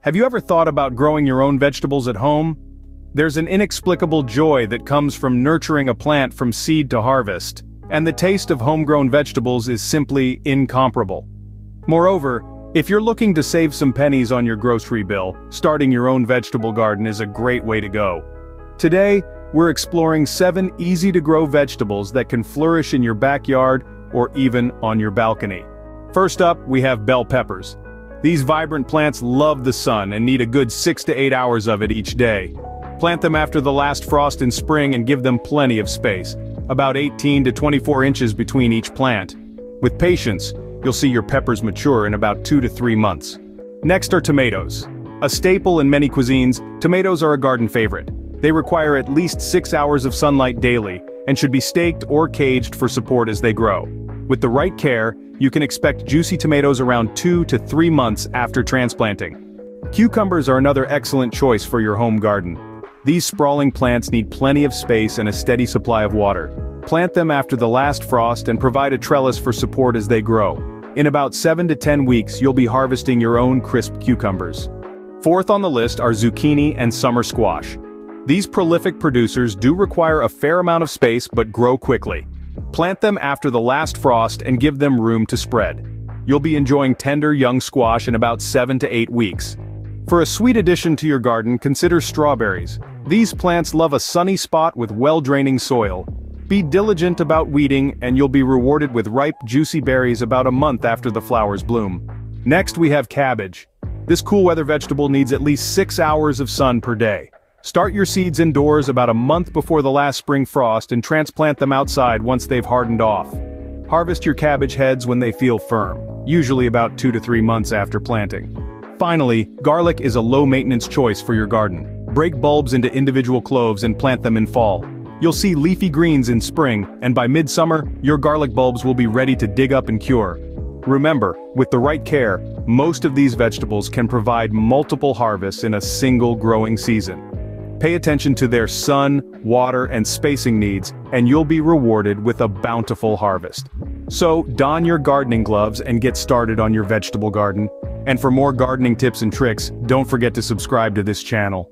Have you ever thought about growing your own vegetables at home? There's an inexplicable joy that comes from nurturing a plant from seed to harvest, and the taste of homegrown vegetables is simply incomparable. Moreover, if you're looking to save some pennies on your grocery bill, starting your own vegetable garden is a great way to go. Today, we're exploring 7 easy-to-grow vegetables that can flourish in your backyard or even on your balcony. First up, we have bell peppers. These vibrant plants love the sun and need a good 6 to 8 hours of it each day. Plant them after the last frost in spring and give them plenty of space, about 18 to 24 inches between each plant. With patience, you'll see your peppers mature in about 2 to 3 months. Next are tomatoes. A staple in many cuisines, tomatoes are a garden favorite. They require at least 6 hours of sunlight daily and should be staked or caged for support as they grow. With the right care, you can expect juicy tomatoes around 2 to 3 months after transplanting. Cucumbers are another excellent choice for your home garden. These sprawling plants need plenty of space and a steady supply of water. Plant them after the last frost and provide a trellis for support as they grow. In about 7 to 10 weeks, you'll be harvesting your own crisp cucumbers. Fourth on the list are zucchini and summer squash. These prolific producers do require a fair amount of space but grow quickly. Plant them after the last frost and give them room to spread. You'll be enjoying tender young squash in about 7 to 8 weeks. For a sweet addition to your garden, consider strawberries. These plants love a sunny spot with well-draining soil. Be diligent about weeding and you'll be rewarded with ripe, juicy berries about a month after the flowers bloom. Next we have cabbage. This cool weather vegetable needs at least 6 hours of sun per day. Start your seeds indoors about a month before the last spring frost and transplant them outside once they've hardened off. Harvest your cabbage heads when they feel firm, usually about 2 to 3 months after planting. Finally, garlic is a low-maintenance choice for your garden. Break bulbs into individual cloves and plant them in fall. You'll see leafy greens in spring, and by midsummer, your garlic bulbs will be ready to dig up and cure. Remember, with the right care, most of these vegetables can provide multiple harvests in a single growing season. Pay attention to their sun, water, and spacing needs, and you'll be rewarded with a bountiful harvest. So, don your gardening gloves and get started on your vegetable garden. And for more gardening tips and tricks, don't forget to subscribe to this channel.